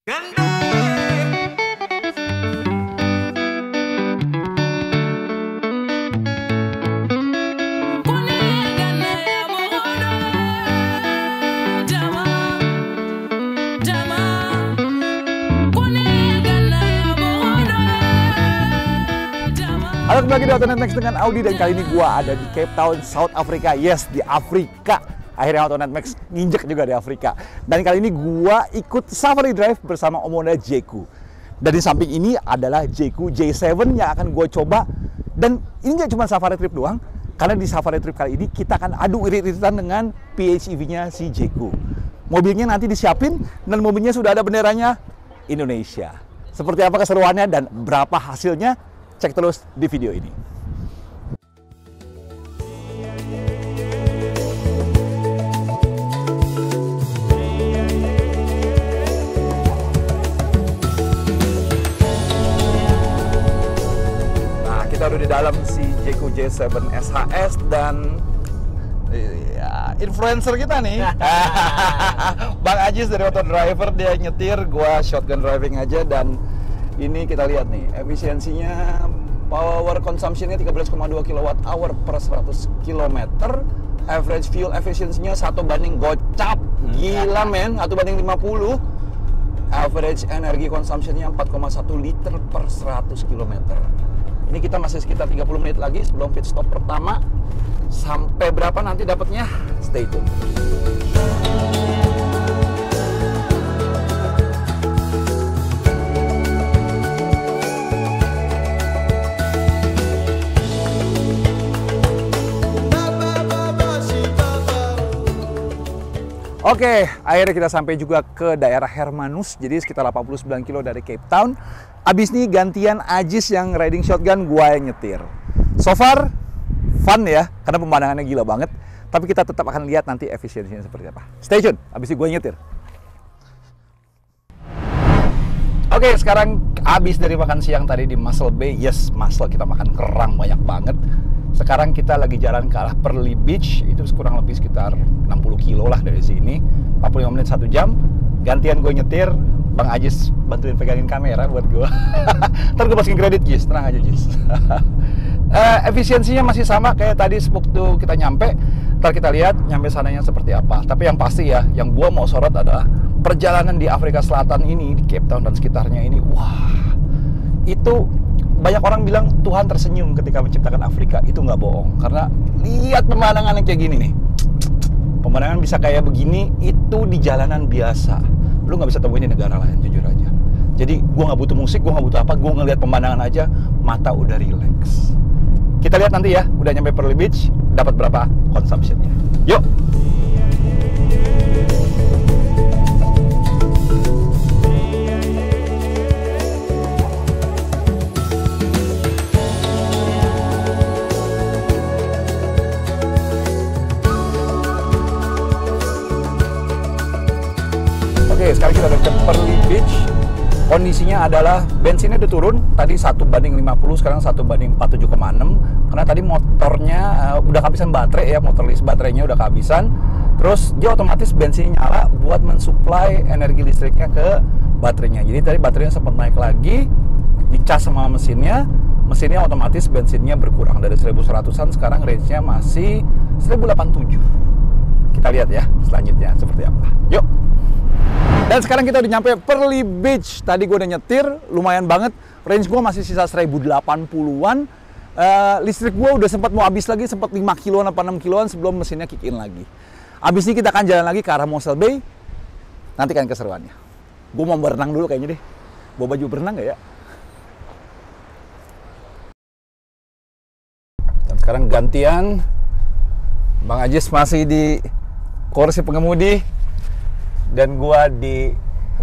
Halo, kembali lagi di Autonet Max dengan Audi, dan kali ini gua ada di Cape Town, South Africa. Yes, di Afrika. Akhirnya Autonet Max nginjek juga di Afrika. Dan kali ini gua ikut safari drive bersama Omoda Jeku. Dan di samping ini adalah Jeku J7 yang akan gua coba. Dan ini nggak cuma safari trip doang, karena di safari trip kali ini kita akan adu irit-iritan dengan PHEV-nya si Jeku. Mobilnya nanti disiapin, dan mobilnya sudah ada benderanya Indonesia. Seperti apa keseruannya dan berapa hasilnya? Cek terus di video ini. Nah, kita udah di dalam si Jeku J7 SHS dan ya, influencer kita nih. Bang Ajis dari Auto Driver, dia nyetir, gua shotgun driving aja. Dan ini kita lihat nih, efisiensinya, power consumption-nya 13,2 kWh per 100 km. Average fuel efficiency-nya 1 banding gocap. Gila men, 1 banding 50. Average energi consumption-nya 4,1 liter per 100 km. Ini kita masih sekitar 30 menit lagi sebelum pit stop pertama. Sampai berapa nanti dapatnya? Stay tune. Oke, akhirnya kita sampai juga ke daerah Hermanus, jadi sekitar 89 kilo dari Cape Town. Abis ini gantian Ajis yang riding shotgun, gua yang nyetir. So far, fun ya, karena pemandangannya gila banget. Tapi kita tetap akan lihat nanti efisiensinya seperti apa. Stay tune, abis ini gua yang nyetir. Oke, sekarang abis dari makan siang tadi di Mussel Bay. Yes, Mussel, kita makan kerang banyak banget. Sekarang kita lagi jalan ke arah Pearly Beach, itu kurang lebih sekitar 60 kilo lah dari sini. 45 menit 1 jam. Gantian gue nyetir, Bang Ajis bantuin pegangin kamera buat gue. Ntar gue masukin kredit, Jis, tenang aja, Jis. Efisiensinya masih sama kayak tadi waktu kita nyampe. Ntar kita lihat nyampe sananya seperti apa. Tapi yang pasti ya, yang gue mau sorot adalah perjalanan di Afrika Selatan ini, di Cape Town dan sekitarnya ini. Wah, itu banyak orang bilang Tuhan tersenyum ketika menciptakan Afrika. Itu nggak bohong, karena lihat pemandangan yang kayak gini nih. Pemandangan bisa kayak begini, itu di jalanan biasa. Lu nggak bisa temuin di negara lain, jujur aja. Jadi gue nggak butuh musik, gue nggak butuh apa, gue ngeliat pemandangan aja, mata udah relax. Kita lihat nanti ya, udah nyampe Pearly Beach, dapat berapa consumption-nya. Yuk! Oke, sekarang kita udah ke Pearly Beach. Kondisinya adalah bensinnya udah turun. Tadi 1 banding 50, sekarang 1 banding 47,6. Karena tadi motornya udah kehabisan baterai ya, motor list baterainya udah kehabisan. Terus dia otomatis bensinnya nyala buat mensuplai energi listriknya ke baterainya. Jadi tadi baterainya sempat naik lagi, dicas sama mesinnya. Mesinnya otomatis bensinnya berkurang dari 1100-an, sekarang range-nya masih 1087. Kita lihat ya selanjutnya seperti apa. Yuk! Dan sekarang kita udah nyampe Pearly Beach. Tadi gue udah nyetir, lumayan banget. Range gue masih sisa 1080-an. Listrik gue udah sempat mau habis lagi, sempat 5 kiloan apa 6 kiloan sebelum mesinnya kick in lagi. Abis ini kita akan jalan lagi ke arah Mussel Bay. Nantikan keseruannya. Gue mau berenang dulu kayaknya deh. Bawa baju berenang gak ya? Dan sekarang gantian. Bang Ajis masih di kursi pengemudi. Dan gua di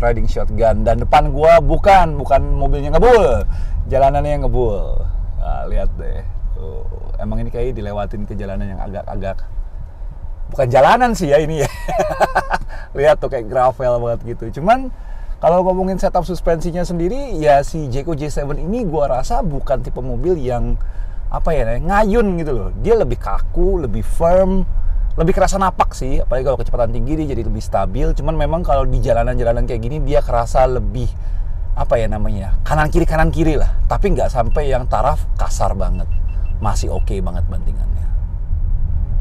riding shotgun, dan depan gua bukan mobilnya ngebul, jalanannya yang ngebul. Nah, lihat deh, emang ini kayak dilewatin ke jalanan yang agak-agak bukan jalanan sih ya ini ya. Lihat tuh kayak gravel banget gitu. Cuman kalau ngomongin setup suspensinya sendiri, ya si Jeku J7 ini gua rasa bukan tipe mobil yang apa ya, ngayun gitu loh. Dia lebih kaku, lebih firm. lebih kerasa napak sih, apalagi kalau kecepatan tinggi dia jadi lebih stabil. Cuman memang kalau di jalanan-jalanan kayak gini dia kerasa lebih apa ya namanya, kanan kiri lah, tapi nggak sampai yang taraf kasar banget, masih oke banget bantingannya.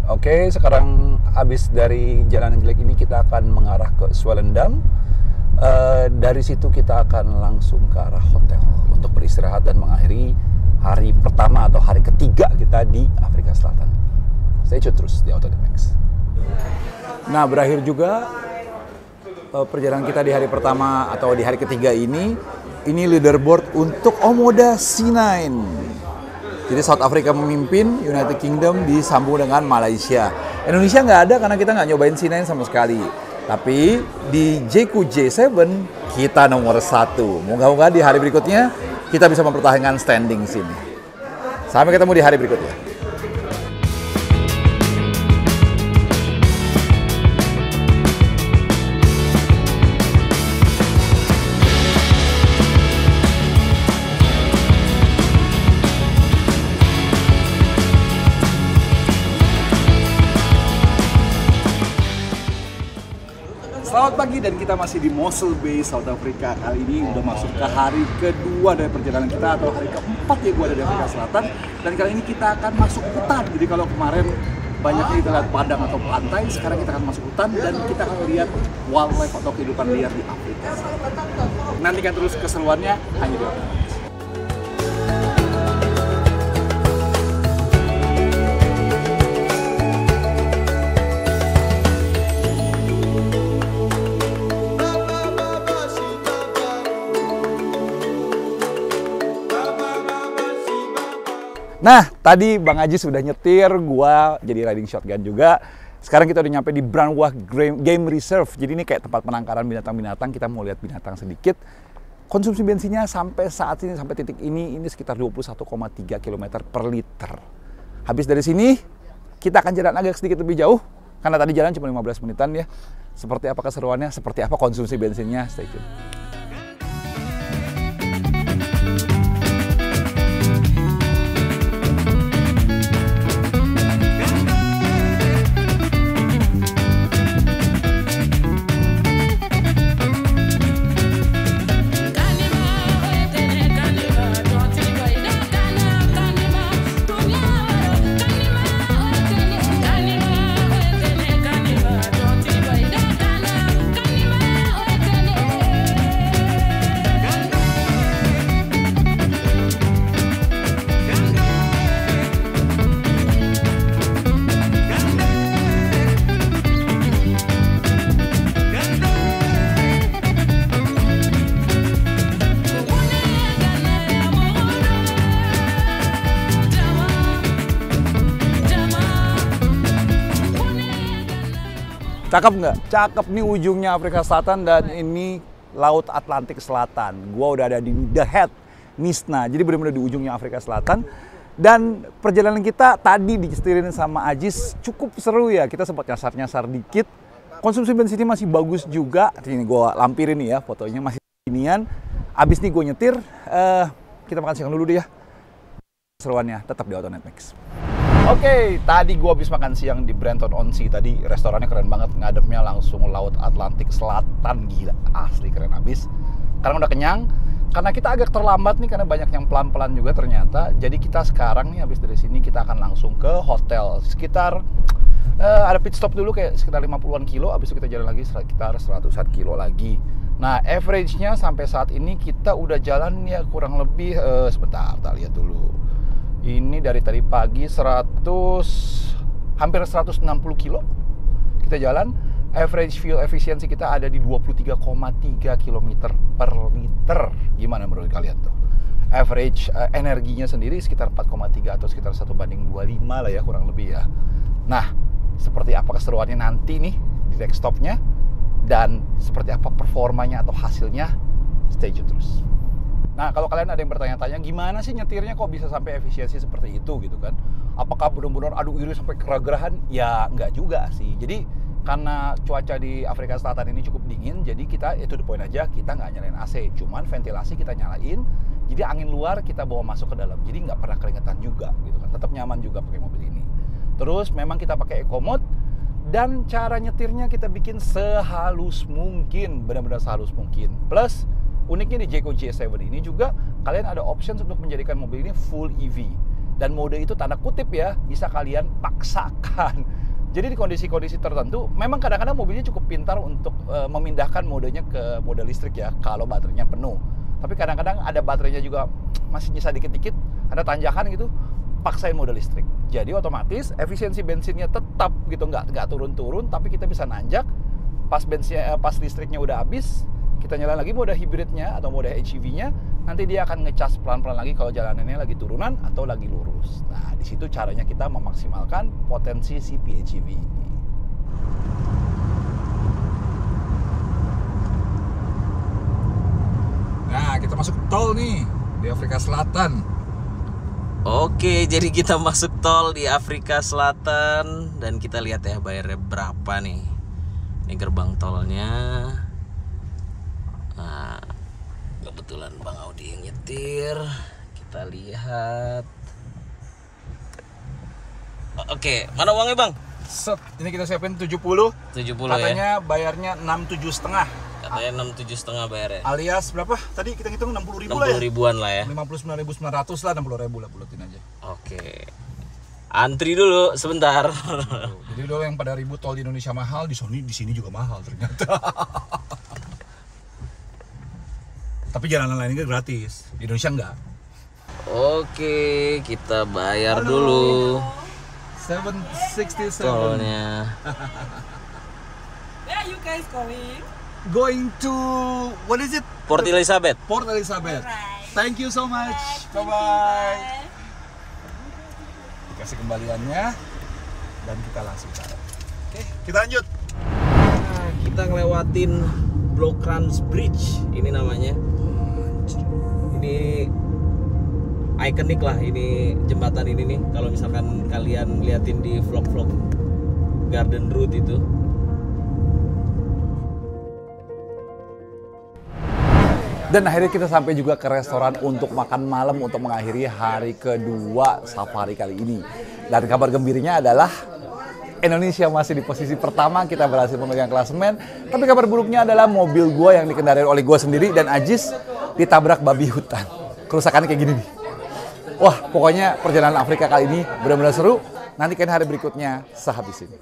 Oke, sekarang habis dari jalanan jelek ini kita akan mengarah ke Swellendam. Dari situ kita akan langsung ke arah hotel untuk beristirahat dan mengakhiri hari pertama atau hari ketiga kita di Afrika Selatan. Stay tune terus di Auto Max. Nah, berakhir juga perjalanan kita di hari pertama atau di hari ketiga ini leaderboard untuk Omoda C9. Jadi South Africa memimpin, United Kingdom disambung dengan Malaysia. Indonesia nggak ada karena kita nggak nyobain C9 sama sekali. Tapi di JQ J7 kita nomor 1. Moga-moga di hari berikutnya kita bisa mempertahankan standing sini. Sampai ketemu di hari berikutnya. Selamat pagi dan kita masih di Mossel Bay, South Africa. Kali ini udah masuk ke hari kedua dari perjalanan kita atau hari keempat ya gue ada di Afrika Selatan. Dan kali ini kita akan masuk hutan. Jadi kalau kemarin banyaknya kita lihat padang atau pantai, sekarang kita akan masuk hutan dan kita akan lihat wildlife atau kehidupan liar di Afrika Selatan. Nantikan terus keseruannya hanya di Auto Max. Nah, tadi Bang Aji sudah nyetir, gua jadi riding shotgun juga. Sekarang kita udah nyampe di Brandwah Game Reserve. Jadi ini kayak tempat penangkaran binatang-binatang. Kita mau lihat binatang sedikit. Konsumsi bensinnya sampai saat ini, sampai titik ini sekitar 21,3 km per liter. Habis dari sini, kita akan jalan agak sedikit lebih jauh. Karena tadi jalan cuma 15 menitan ya. Seperti apa keseruannya, seperti apa konsumsi bensinnya, stay tune. Cakep nggak? Cakep, nih ujungnya Afrika Selatan dan ini Laut Atlantik Selatan. Gua udah ada di The Head, Nisna. Jadi benar-benar di ujungnya Afrika Selatan. Dan perjalanan kita tadi disetirin sama Ajis cukup seru ya. Kita sempat nyasar-nyasar dikit. Konsumsi bensinnya masih bagus juga. Ini gua lampirin nih ya, fotonya masih ginian. Abis nih gue nyetir, kita makan siang dulu deh ya. Seruannya tetap di Auto Max. Oke, tadi gua habis makan siang di Brandon-on-Sea. Tadi restorannya keren banget, ngadepnya langsung Laut Atlantik Selatan. Gila, asli keren abis. Sekarang udah kenyang, karena kita agak terlambat nih, karena banyak yang pelan-pelan juga ternyata. Jadi kita sekarang nih, habis dari sini kita akan langsung ke hotel. Sekitar, ada pit stop dulu kayak sekitar 50-an kilo, habis itu kita jalan lagi sekitar 100-an kilo lagi. Nah, average-nya sampai saat ini kita udah jalan ya kurang lebih, sebentar, kita lihat dulu. Ini dari tadi pagi hampir 160 kilo kita jalan. Average fuel efficiency kita ada di 23,3 km per liter. Gimana menurut kalian tuh? Average energinya sendiri sekitar 4,3 atau sekitar 1:25 lah ya kurang lebih ya. Nah, seperti apa keseruannya nanti nih di next stopnya dan seperti apa performanya atau hasilnya, stay tune terus. Nah, kalau kalian ada yang bertanya-tanya, gimana sih nyetirnya kok bisa sampai efisiensi seperti itu gitu kan? Apakah benar-benar adu iri sampai keragerahan? Ya, enggak juga sih. Jadi, karena cuaca di Afrika Selatan ini cukup dingin, jadi kita, itu the point aja, kita nggak nyalain AC. Cuman ventilasi kita nyalain, jadi angin luar kita bawa masuk ke dalam. Jadi nggak pernah keringetan juga gitu kan. Tetap nyaman juga pakai mobil ini. Terus memang kita pakai eco mode. Dan cara nyetirnya kita bikin sehalus mungkin, benar-benar sehalus mungkin. Plus, uniknya di Jayco GS7 ini juga kalian ada option untuk menjadikan mobil ini full EV. Dan mode itu tanda kutip ya, bisa kalian paksakan. Jadi di kondisi-kondisi tertentu, memang kadang-kadang mobilnya cukup pintar untuk memindahkan modenya ke mode listrik ya, kalau baterainya penuh. Tapi kadang-kadang ada baterainya juga masih nyisa dikit-dikit, ada tanjakan gitu, paksain mode listrik. Jadi otomatis efisiensi bensinnya tetap gitu, nggak turun-turun, tapi kita bisa nanjak. Pas listriknya udah habis, kita nyalain lagi mode hibridnya atau mode HEV-nya, nanti dia akan ngecas pelan-pelan lagi kalau jalanannya lagi turunan atau lagi lurus. Nah, di situ caranya kita memaksimalkan potensi si PHEV ini. Nah, kita masuk tol nih di Afrika Selatan. Oke, jadi kita masuk tol di Afrika Selatan dan kita lihat ya bayarnya berapa nih. Ini gerbang tolnya. Nah, kebetulan Bang Audi yang nyetir. Kita lihat. Oke, mana uangnya Bang? Set, ini kita siapin 70. 70 Katanya ya. bayarnya 67,5. Katanya 67,5 bayarnya. Alias berapa? Tadi kita hitung 60.000 lah ya. 60 ribuan lah ya. 59.900 lah, 60.000 lah bulatin aja. Oke. Antri dulu sebentar. Jadi dulu yang pada ribut tol di Indonesia mahal, di sini juga mahal ternyata. Tapi jalanan lainnya gratis. Di Indonesia enggak. Oke, kita bayar dulu 767. tolnya. Where are you guys going? Going to what is it? Port Elizabeth. Port Elizabeth. Alright. Thank you so much. Bye bye. Kasih kembaliannya dan kita langsung jalan. Oke, kita lanjut. Nah, kita ngelewatin Blokranz Bridge ini namanya. Ini ikonik lah, ini jembatan ini nih. Kalau misalkan kalian liatin di vlog-vlog Garden Route itu. Dan akhirnya kita sampai juga ke restoran untuk makan malam untuk mengakhiri hari kedua safari kali ini. Dan kabar gembiranya adalah Indonesia masih di posisi pertama, kita berhasil memegang klasemen. Tapi kabar buruknya adalah mobil gua yang dikendarai oleh gua sendiri dan Ajis ditabrak babi hutan. Kerusakannya kayak gini nih. Wah, pokoknya perjalanan Afrika kali ini benar-benar seru. Nantikan hari berikutnya sehabis ini.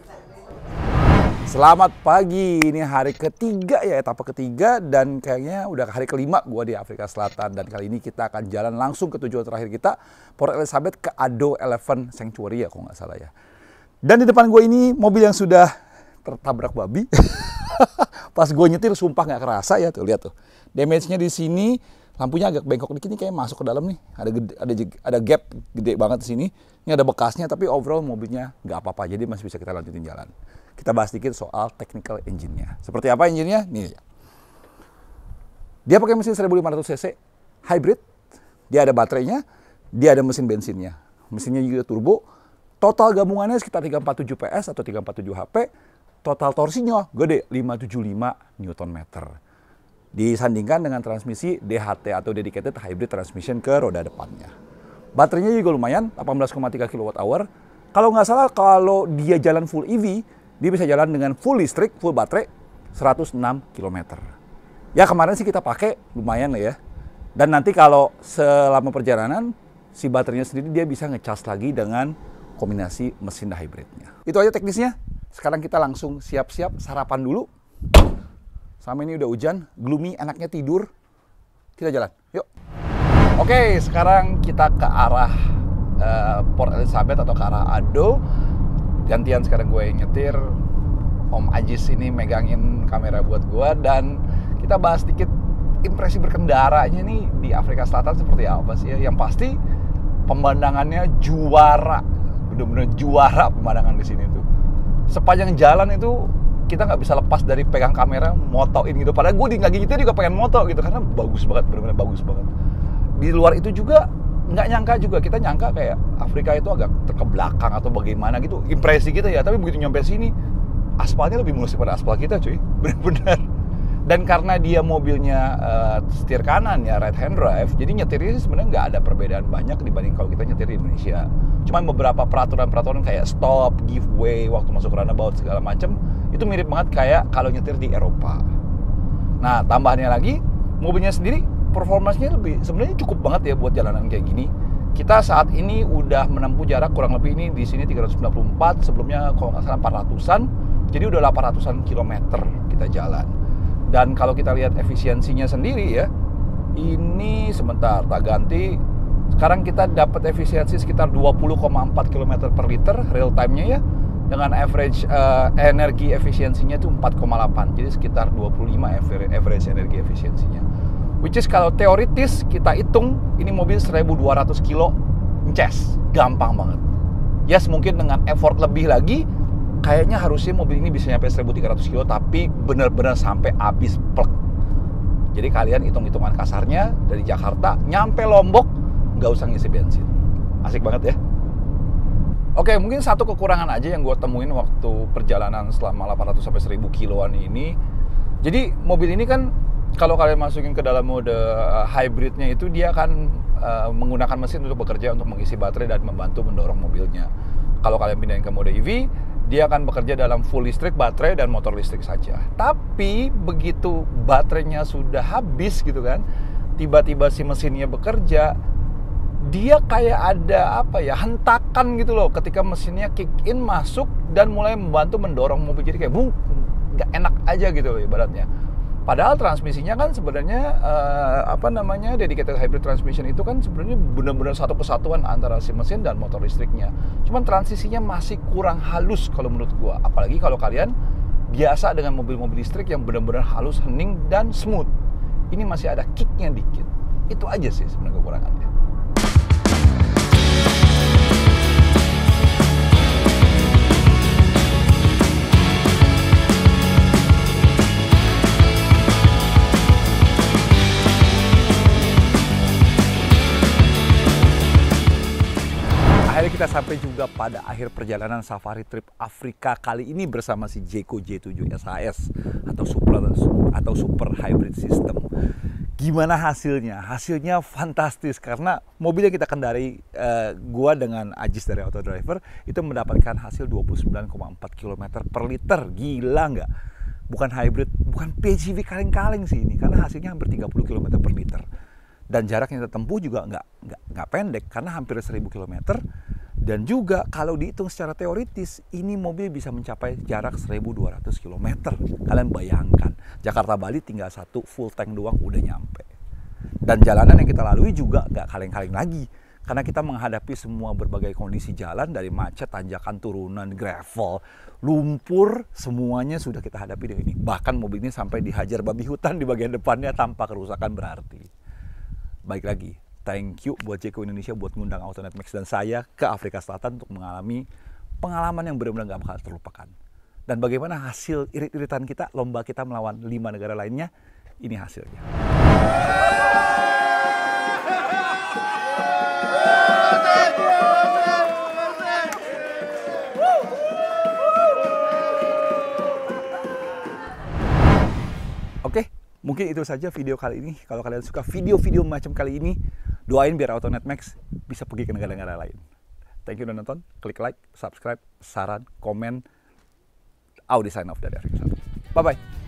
Selamat pagi, ini hari ketiga ya, etapa ketiga dan kayaknya udah hari kelima gua di Afrika Selatan. Dan kali ini kita akan jalan langsung ke tujuan terakhir kita, Port Elizabeth ke Ado Elephant Sanctuary ya kalau nggak salah ya. Dan di depan gue ini mobil yang sudah tertabrak babi. Pas gue nyetir sumpah nggak kerasa ya, tuh lihat tuh. Damage-nya di sini, lampunya agak bengkok dikit nih, kayak masuk ke dalam nih. Ada gap gede banget di sini. Ini ada bekasnya, tapi overall mobilnya nggak apa-apa, jadi masih bisa kita lanjutin jalan. Kita bahas sedikit soal technical engine-nya. Seperti apa engine-nya? Nih. Dia pakai mesin 1500 cc hybrid. Dia ada baterainya, dia ada mesin bensinnya. Mesinnya juga turbo. Total gabungannya sekitar 347 PS atau 347 HP. Total torsinya gede, 575 Nm. Disandingkan dengan transmisi DHT atau Dedicated Hybrid Transmission ke roda depannya. Baterainya juga lumayan, 18,3 kWh. Kalau nggak salah, kalau dia jalan full EV, dia bisa jalan dengan full listrik, full baterai, 106 km. Ya kemarin sih kita pakai, lumayan lah ya. Dan nanti kalau selama perjalanan, si baterainya sendiri dia bisa ngecas lagi dengan kombinasi mesin hybridnya. Itu aja teknisnya. Sekarang kita langsung siap-siap sarapan dulu. Sama ini udah hujan, gloomy, enaknya tidur. Kita jalan, yuk. Oke, sekarang kita ke arah Port Elizabeth atau ke arah Ado. Gantian sekarang gue yang nyetir. Om Ajis ini megangin kamera buat gue. Dan kita bahas sedikit impresi berkendaranya nih di Afrika Selatan seperti apa sih ya. Yang pasti pemandangannya juara. Bener-bener juara pemandangan di sini tuh. Sepanjang jalan itu kita nggak bisa lepas dari pegang kamera, motoin gitu. Padahal gue di lagi nyetir juga pengen moto gitu karena bagus banget, bener-bener bagus banget. Di luar itu juga nggak nyangka juga, kita nyangka kayak Afrika itu agak terkebelakang atau bagaimana gitu, impresi kita ya. Tapi begitu nyampe sini, aspalnya lebih mulus daripada aspal kita cuy, bener-bener. Dan karena dia mobilnya setir kanan ya, right hand drive, jadi nyetirnya sebenarnya nggak ada perbedaan banyak dibanding kalau kita nyetir di Indonesia. Cuman beberapa peraturan kayak stop, give way, waktu masuk runabout segala macam, itu mirip banget kayak kalau nyetir di Eropa. Nah, tambahannya lagi, mobilnya sendiri performanya lebih sebenarnya cukup banget ya buat jalanan kayak gini. Kita saat ini udah menempuh jarak kurang lebih ini di sini 394, sebelumnya kalau nggak salah 400-an, jadi udah 800-an kilometer kita jalan. Dan kalau kita lihat efisiensinya sendiri ya, ini sebentar tak ganti. Sekarang kita dapat efisiensi sekitar 20,4 km per liter real time-nya ya. Dengan average energi efisiensinya itu 4,8. Jadi sekitar 25 average energi efisiensinya. Which is kalau teoritis kita hitung, ini mobil 1200 kilo nges. Gampang banget. Yes, mungkin dengan effort lebih lagi, kayaknya harusnya mobil ini bisa nyampe 1300 kilo, tapi benar-benar sampai habis plek. Jadi kalian hitung-hitungan kasarnya, dari Jakarta nyampe Lombok nggak usah ngisi bensin. Asik banget ya. Oke, mungkin satu kekurangan aja yang gue temuin waktu perjalanan selama 800 sampai 1000 kiloan ini. Jadi mobil ini kan kalau kalian masukin ke dalam mode hybridnya itu, dia akan menggunakan mesin untuk bekerja untuk mengisi baterai dan membantu mendorong mobilnya. Kalau kalian pindahin ke mode EV, dia akan bekerja dalam full listrik, baterai, dan motor listrik saja. Tapi begitu baterainya sudah habis gitu kan, tiba-tiba si mesinnya bekerja, dia kayak ada hentakan gitu loh ketika mesinnya kick in masuk dan mulai membantu mendorong mobil. Jadi kayak nggak enak aja gitu loh ibaratnya. Padahal transmisinya kan sebenarnya dedicated hybrid transmission itu kan sebenarnya benar-benar satu kesatuan antara si mesin dan motor listriknya. Cuman transisinya masih kurang halus kalau menurut gua. Apalagi kalau kalian biasa dengan mobil-mobil listrik yang benar-benar halus, hening dan smooth. Ini masih ada kicknya dikit. Itu aja sih sebenarnya kekurangannya. Akhirnya kita sampai juga pada akhir perjalanan safari trip Afrika kali ini bersama si Jayco J7 SHS atau Super Hybrid System. Gimana hasilnya? Hasilnya fantastis karena mobil yang kita kendarai, gua dengan Ajis dari Auto Driver, itu mendapatkan hasil 29,4 km per liter. Gila nggak? Bukan hybrid, bukan PHEV kaleng-kaleng sih ini, karena hasilnya hampir 30 km per liter. Dan jarak yang kita tempuh juga nggak pendek karena hampir 1000 km. Dan juga kalau dihitung secara teoritis, ini mobil bisa mencapai jarak 1200 km. Kalian bayangkan, Jakarta-Bali tinggal satu full tank doang udah nyampe. Dan jalanan yang kita lalui juga nggak kaleng-kaleng lagi. Karena kita menghadapi semua berbagai kondisi jalan, dari macet, tanjakan, turunan, gravel, lumpur, semuanya sudah kita hadapi dengan ini. Bahkan mobil ini sampai dihajar babi hutan di bagian depannya tanpa kerusakan berarti. Baik lagi, thank you buat Jayco Indonesia buat ngundang Autonet Max dan saya ke Afrika Selatan untuk mengalami pengalaman yang benar-benar gak bakal terlupakan. Dan bagaimana hasil irit-iritan kita, lomba kita melawan 5 negara lainnya, ini hasilnya. Oke, mungkin itu saja video kali ini. Kalau kalian suka video-video macam kali ini, doain biar Autonet Max bisa pergi ke negara-negara lain. Thank you udah nonton. Klik like, subscribe, saran, komen. Audi sign off dari Afrika Selatan. Bye-bye.